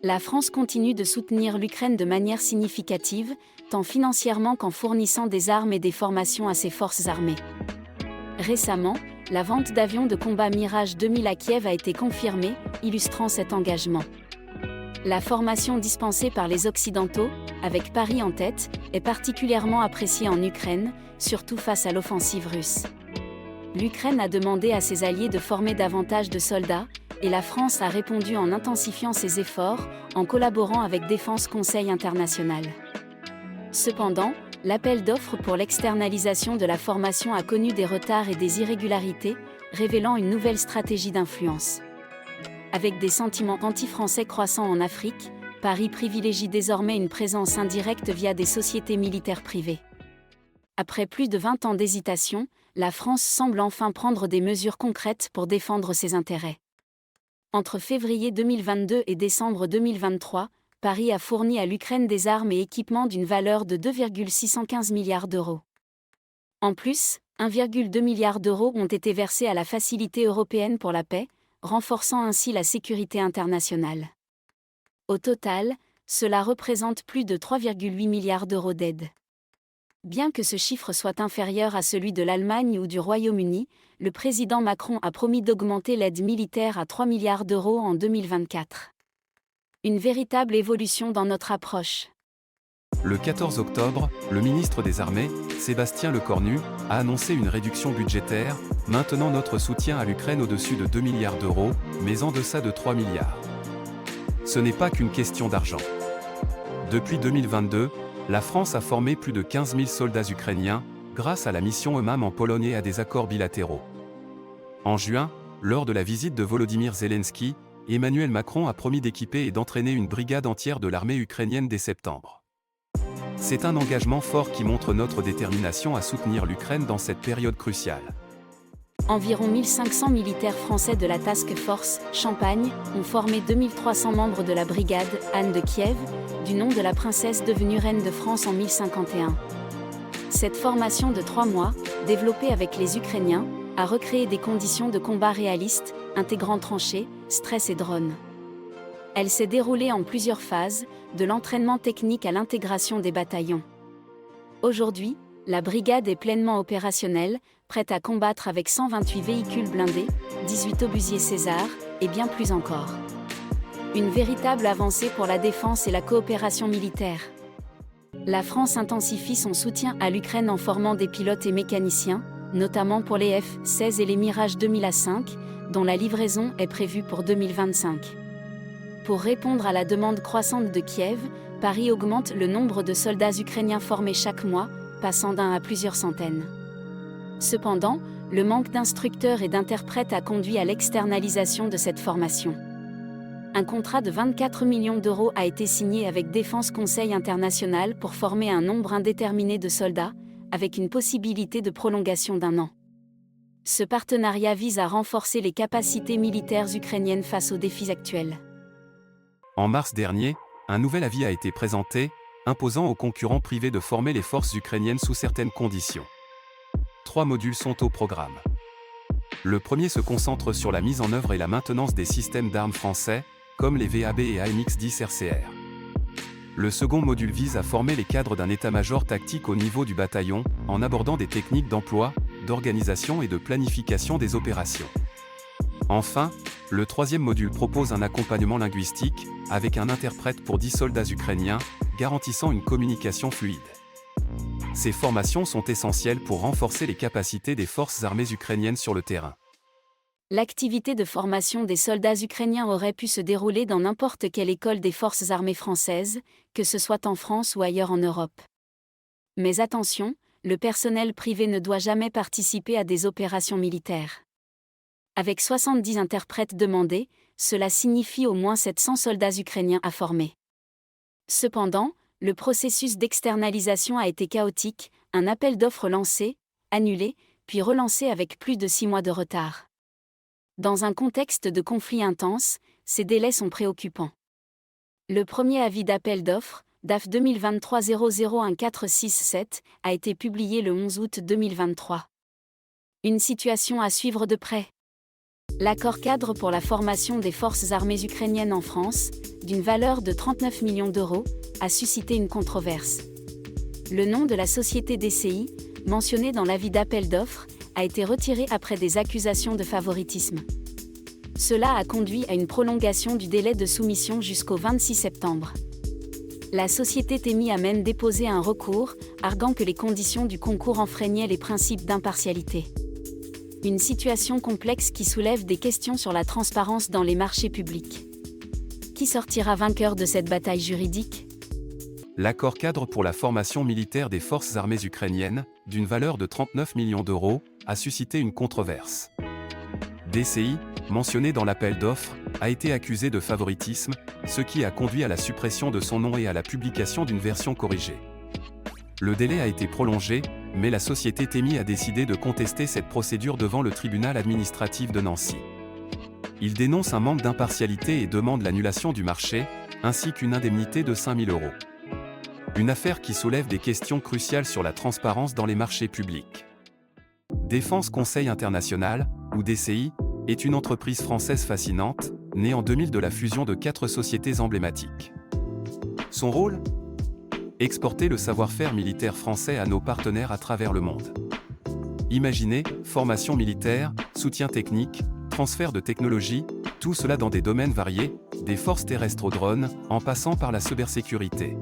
La France continue de soutenir l'Ukraine de manière significative, tant financièrement qu'en fournissant des armes et des formations à ses forces armées. Récemment, la vente d'avions de combat Mirage 2000 à Kiev a été confirmée, illustrant cet engagement. La formation dispensée par les Occidentaux, avec Paris en tête, est particulièrement appréciée en Ukraine, surtout face à l'offensive russe. L'Ukraine a demandé à ses alliés de former davantage de soldats, et la France a répondu en intensifiant ses efforts, en collaborant avec Défense Conseil International. Cependant, l'appel d'offres pour l'externalisation de la formation a connu des retards et des irrégularités, révélant une nouvelle stratégie d'influence. Avec des sentiments anti-français croissants en Afrique, Paris privilégie désormais une présence indirecte via des sociétés militaires privées. Après plus de 20 ans d'hésitation, la France semble enfin prendre des mesures concrètes pour défendre ses intérêts. Entre février 2022 et décembre 2023, Paris a fourni à l'Ukraine des armes et équipements d'une valeur de 2,615 milliards d'euros. En plus, 1,2 milliard d'euros ont été versés à la Facilité européenne pour la paix, renforçant ainsi la sécurité internationale. Au total, cela représente plus de 3,8 milliards d'euros d'aide. Bien que ce chiffre soit inférieur à celui de l'Allemagne ou du Royaume-Uni, le président Macron a promis d'augmenter l'aide militaire à 3 milliards d'euros en 2024. Une véritable évolution dans notre approche. Le 14 octobre, le ministre des Armées, Sébastien Lecornu, a annoncé une réduction budgétaire, maintenant notre soutien à l'Ukraine au-dessus de 2 milliards d'euros, mais en deçà de 3 milliards. Ce n'est pas qu'une question d'argent. Depuis 2022, la France a formé plus de 15 000 soldats ukrainiens, grâce à la mission EUMAM en Pologne et à des accords bilatéraux. En juin, lors de la visite de Volodymyr Zelensky, Emmanuel Macron a promis d'équiper et d'entraîner une brigade entière de l'armée ukrainienne dès septembre. C'est un engagement fort qui montre notre détermination à soutenir l'Ukraine dans cette période cruciale. Environ 1500 militaires français de la Task Force Champagne ont formé 2300 membres de la brigade Anne de Kiev, du nom de la princesse devenue reine de France en 1051. Cette formation de 3 mois, développée avec les Ukrainiens, a recréé des conditions de combat réalistes, intégrant tranchées, stress et drones. Elle s'est déroulée en plusieurs phases, de l'entraînement technique à l'intégration des bataillons. Aujourd'hui, la brigade est pleinement opérationnelle, prête à combattre avec 128 véhicules blindés, 18 obusiers César, et bien plus encore. Une véritable avancée pour la défense et la coopération militaire. La France intensifie son soutien à l'Ukraine en formant des pilotes et mécaniciens, notamment pour les F-16 et les Mirage 2000 à 5, dont la livraison est prévue pour 2025. Pour répondre à la demande croissante de Kiev, Paris augmente le nombre de soldats ukrainiens formés chaque mois, passant d'1 à plusieurs centaines. Cependant, le manque d'instructeurs et d'interprètes a conduit à l'externalisation de cette formation. Un contrat de 24 millions d'euros a été signé avec Défense Conseil International pour former un nombre indéterminé de soldats, avec une possibilité de prolongation d'1 an. Ce partenariat vise à renforcer les capacités militaires ukrainiennes face aux défis actuels. En mars dernier, un nouvel avis a été présenté, imposant aux concurrents privés de former les forces ukrainiennes sous certaines conditions. 3 modules sont au programme. Le premier se concentre sur la mise en œuvre et la maintenance des systèmes d'armes français, comme les VAB et AMX-10 RCR. Le second module vise à former les cadres d'un état-major tactique au niveau du bataillon, en abordant des techniques d'emploi, d'organisation et de planification des opérations. Enfin, le troisième module propose un accompagnement linguistique, avec un interprète pour 10 soldats ukrainiens, garantissant une communication fluide. Ces formations sont essentielles pour renforcer les capacités des forces armées ukrainiennes sur le terrain. L'activité de formation des soldats ukrainiens aurait pu se dérouler dans n'importe quelle école des forces armées françaises, que ce soit en France ou ailleurs en Europe. Mais attention, le personnel privé ne doit jamais participer à des opérations militaires. Avec 70 interprètes demandés, cela signifie au moins 700 soldats ukrainiens à former. Cependant, le processus d'externalisation a été chaotique, un appel d'offres lancé, annulé, puis relancé avec plus de 6 mois de retard. Dans un contexte de conflit intense, ces délais sont préoccupants. Le premier avis d'appel d'offres, DAF 2023-001467, a été publié le 11 août 2023. Une situation à suivre de près. L'accord cadre pour la formation des forces armées ukrainiennes en France, d'une valeur de 39 millions d'euros, a suscité une controverse. Le nom de la société DCI, mentionné dans l'avis d'appel d'offres, a été retiré après des accusations de favoritisme. Cela a conduit à une prolongation du délai de soumission jusqu'au 26 septembre. La société TEMI a même déposé un recours, arguant que les conditions du concours enfreignaient les principes d'impartialité. Une situation complexe qui soulève des questions sur la transparence dans les marchés publics. Qui sortira vainqueur de cette bataille juridique ? L'accord cadre pour la formation militaire des forces armées ukrainiennes, d'une valeur de 39 millions d'euros, a suscité une controverse. DCI, mentionné dans l'appel d'offres, a été accusé de favoritisme, ce qui a conduit à la suppression de son nom et à la publication d'une version corrigée. Le délai a été prolongé, mais la société TEMI a décidé de contester cette procédure devant le tribunal administratif de Nancy. Il dénonce un manque d'impartialité et demande l'annulation du marché, ainsi qu'une indemnité de 5 000 euros. Une affaire qui soulève des questions cruciales sur la transparence dans les marchés publics. Défense Conseil International, ou DCI, est une entreprise française fascinante, née en 2000 de la fusion de 4 sociétés emblématiques. Son rôle ? Exporter le savoir-faire militaire français à nos partenaires à travers le monde. Imaginez, formation militaire, soutien technique, transfert de technologie, tout cela dans des domaines variés, des forces terrestres aux drones, en passant par la cybersécurité.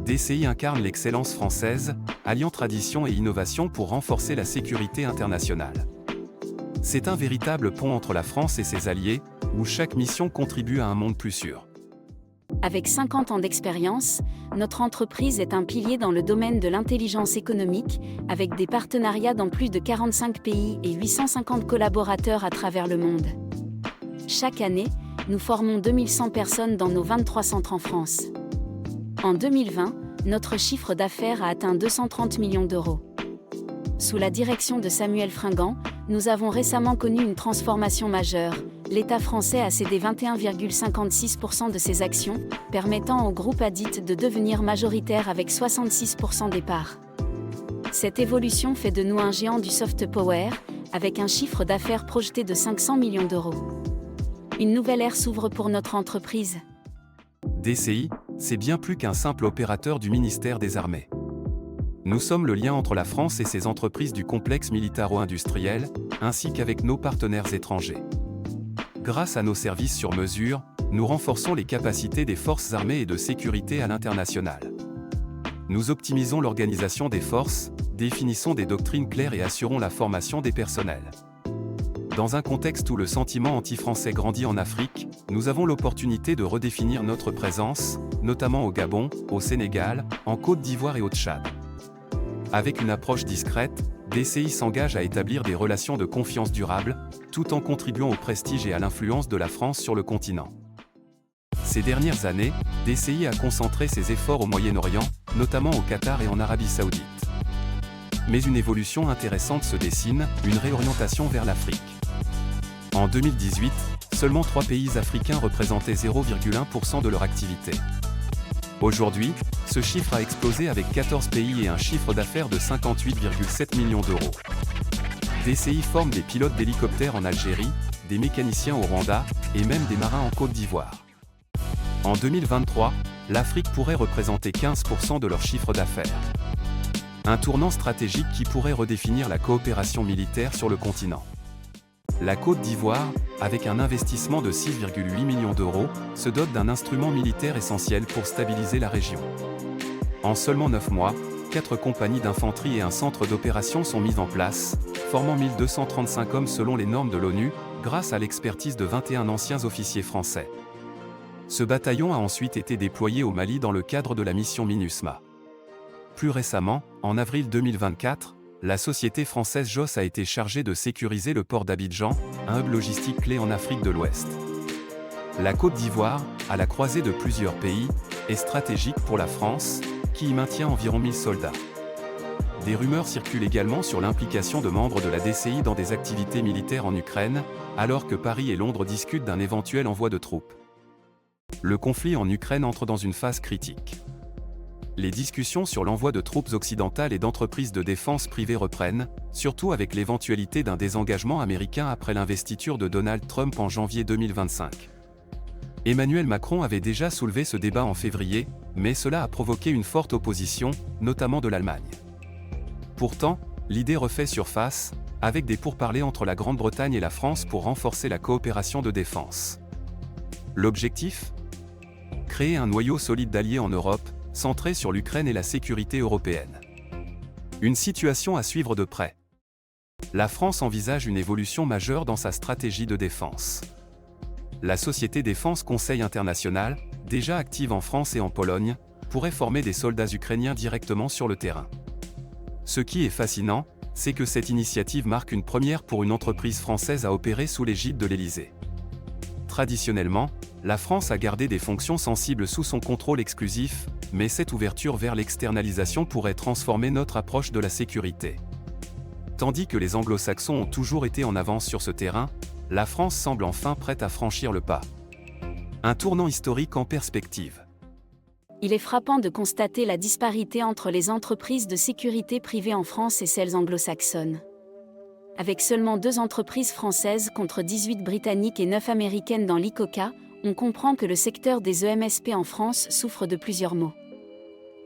DCI incarne l'excellence française, alliant tradition et innovation pour renforcer la sécurité internationale. C'est un véritable pont entre la France et ses alliés, où chaque mission contribue à un monde plus sûr. Avec 50 ans d'expérience, notre entreprise est un pilier dans le domaine de l'intelligence économique, avec des partenariats dans plus de 45 pays et 850 collaborateurs à travers le monde. Chaque année, nous formons 2100 personnes dans nos 23 centres en France. En 2020, notre chiffre d'affaires a atteint 230 millions d'euros. Sous la direction de Samuel Fringant, nous avons récemment connu une transformation majeure. L'État français a cédé 21,56% de ses actions, permettant au groupe Adit de devenir majoritaire avec 66% des parts. Cette évolution fait de nous un géant du soft power, avec un chiffre d'affaires projeté de 500 millions d'euros. Une nouvelle ère s'ouvre pour notre entreprise. DCI, c'est bien plus qu'un simple opérateur du ministère des Armées. Nous sommes le lien entre la France et ses entreprises du complexe militaro-industriel, ainsi qu'avec nos partenaires étrangers. Grâce à nos services sur mesure, nous renforçons les capacités des forces armées et de sécurité à l'international. Nous optimisons l'organisation des forces, définissons des doctrines claires et assurons la formation des personnels. Dans un contexte où le sentiment anti-français grandit en Afrique, nous avons l'opportunité de redéfinir notre présence, notamment au Gabon, au Sénégal, en Côte d'Ivoire et au Tchad. Avec une approche discrète, DCI s'engage à établir des relations de confiance durables, tout en contribuant au prestige et à l'influence de la France sur le continent. Ces dernières années, DCI a concentré ses efforts au Moyen-Orient, notamment au Qatar et en Arabie Saoudite. Mais une évolution intéressante se dessine, une réorientation vers l'Afrique. En 2018, seulement 3 pays africains représentaient 0,1% de leur activité. Aujourd'hui, ce chiffre a explosé avec 14 pays et un chiffre d'affaires de 58,7 millions d'euros. DCI forme des pilotes d'hélicoptères en Algérie, des mécaniciens au Rwanda, et même des marins en Côte d'Ivoire. En 2023, l'Afrique pourrait représenter 15% de leur chiffre d'affaires. Un tournant stratégique qui pourrait redéfinir la coopération militaire sur le continent. La Côte d'Ivoire, avec un investissement de 6,8 millions d'euros, se dote d'un instrument militaire essentiel pour stabiliser la région. En seulement 9 mois, 4 compagnies d'infanterie et un centre d'opération sont mis en place, formant 1235 hommes selon les normes de l'ONU, grâce à l'expertise de 21 anciens officiers français. Ce bataillon a ensuite été déployé au Mali dans le cadre de la mission MINUSMA. Plus récemment, en avril 2024, la société française JOS a été chargée de sécuriser le port d'Abidjan, un hub logistique clé en Afrique de l'Ouest. La Côte d'Ivoire, à la croisée de plusieurs pays, est stratégique pour la France, qui y maintient environ 1000 soldats. Des rumeurs circulent également sur l'implication de membres de la DCI dans des activités militaires en Ukraine, alors que Paris et Londres discutent d'un éventuel envoi de troupes. Le conflit en Ukraine entre dans une phase critique. les discussions sur l'envoi de troupes occidentales et d'entreprises de défense privées reprennent, surtout avec l'éventualité d'un désengagement américain après l'investiture de Donald Trump en janvier 2025. Emmanuel Macron avait déjà soulevé ce débat en février, mais cela a provoqué une forte opposition, notamment de l'Allemagne. Pourtant, l'idée refait surface, avec des pourparlers entre la Grande-Bretagne et la France pour renforcer la coopération de défense. L'objectif ? Créer un noyau solide d'alliés en Europe, centré sur l'Ukraine et la sécurité européenne. Une situation à suivre de près. La France envisage une évolution majeure dans sa stratégie de défense. La société Défense Conseil International, déjà active en France et en Pologne, pourrait former des soldats ukrainiens directement sur le terrain. Ce qui est fascinant, c'est que cette initiative marque une première pour une entreprise française à opérer sous l'égide de l'Élysée. Traditionnellement, la France a gardé des fonctions sensibles sous son contrôle exclusif, mais cette ouverture vers l'externalisation pourrait transformer notre approche de la sécurité. Tandis que les anglo-saxons ont toujours été en avance sur ce terrain, la France semble enfin prête à franchir le pas. Un tournant historique en perspective. Il est frappant de constater la disparité entre les entreprises de sécurité privées en France et celles anglo-saxonnes. Avec seulement 2 entreprises françaises contre 18 britanniques et 9 américaines dans l'ICOCA, on comprend que le secteur des EMSP en France souffre de plusieurs maux.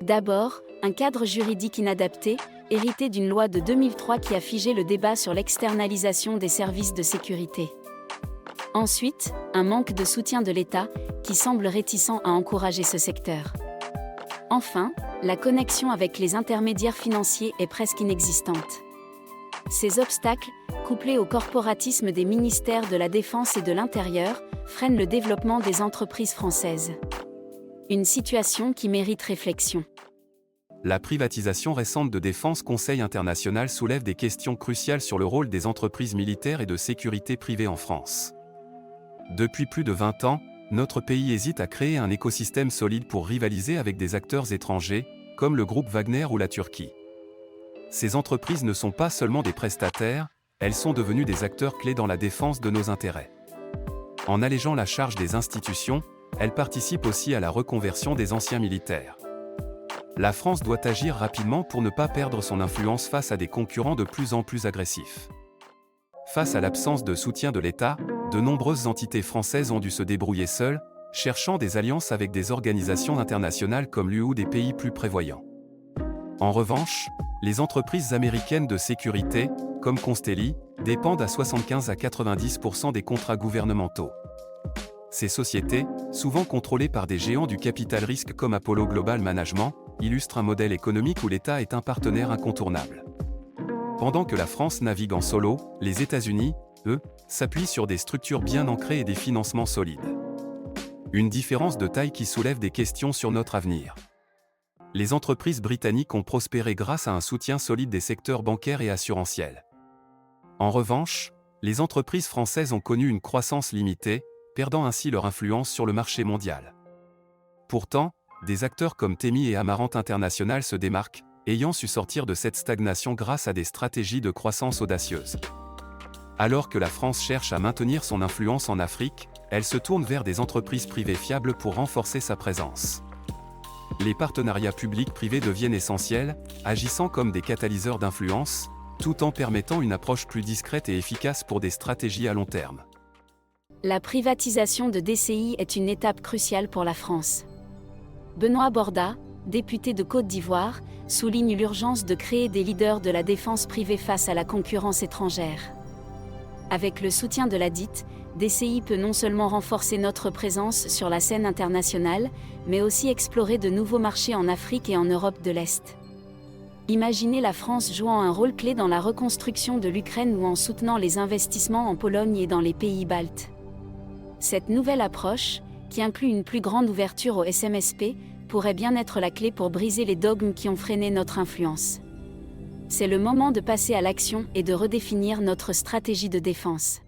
D'abord, un cadre juridique inadapté, hérité d'une loi de 2003 qui a figé le débat sur l'externalisation des services de sécurité. Ensuite, un manque de soutien de l'État, qui semble réticent à encourager ce secteur. Enfin, la connexion avec les intermédiaires financiers est presque inexistante. Ces obstacles, couplés au corporatisme des ministères de la Défense et de l'Intérieur, freinent le développement des entreprises françaises. Une situation qui mérite réflexion. La privatisation récente de Défense Conseil International soulève des questions cruciales sur le rôle des entreprises militaires et de sécurité privées en France. Depuis plus de 20 ans, notre pays hésite à créer un écosystème solide pour rivaliser avec des acteurs étrangers, comme le groupe Wagner ou la Turquie. Ces entreprises ne sont pas seulement des prestataires, elles sont devenues des acteurs clés dans la défense de nos intérêts. En allégeant la charge des institutions, elles participent aussi à la reconversion des anciens militaires. La France doit agir rapidement pour ne pas perdre son influence face à des concurrents de plus en plus agressifs. Face à l'absence de soutien de l'État, de nombreuses entités françaises ont dû se débrouiller seules, cherchant des alliances avec des organisations internationales comme l'UE ou des pays plus prévoyants. En revanche, les entreprises américaines de sécurité, comme Constelli, dépendent à 75 à 90% des contrats gouvernementaux. Ces sociétés, souvent contrôlées par des géants du capital risque comme Apollo Global Management, illustrent un modèle économique où l'État est un partenaire incontournable. Pendant que la France navigue en solo, les États-Unis, eux, s'appuient sur des structures bien ancrées et des financements solides. Une différence de taille qui soulève des questions sur notre avenir. Les entreprises britanniques ont prospéré grâce à un soutien solide des secteurs bancaires et assurantiels. En revanche, les entreprises françaises ont connu une croissance limitée, perdant ainsi leur influence sur le marché mondial. Pourtant, des acteurs comme TEMI et Amarante International se démarquent, ayant su sortir de cette stagnation grâce à des stratégies de croissance audacieuses. Alors que la France cherche à maintenir son influence en Afrique, elle se tourne vers des entreprises privées fiables pour renforcer sa présence. Les partenariats publics-privés deviennent essentiels, agissant comme des catalyseurs d'influence, tout en permettant une approche plus discrète et efficace pour des stratégies à long terme. La privatisation de DCI est une étape cruciale pour la France. Benoît Borda, député de Côte d'Ivoire, souligne l'urgence de créer des leaders de la défense privée face à la concurrence étrangère. Avec le soutien de la DIT, DCI peut non seulement renforcer notre présence sur la scène internationale, mais aussi explorer de nouveaux marchés en Afrique et en Europe de l'Est. Imaginez la France jouant un rôle clé dans la reconstruction de l'Ukraine ou en soutenant les investissements en Pologne et dans les pays baltes. Cette nouvelle approche, qui inclut une plus grande ouverture au SMSP, pourrait bien être la clé pour briser les dogmes qui ont freiné notre influence. C'est le moment de passer à l'action et de redéfinir notre stratégie de défense.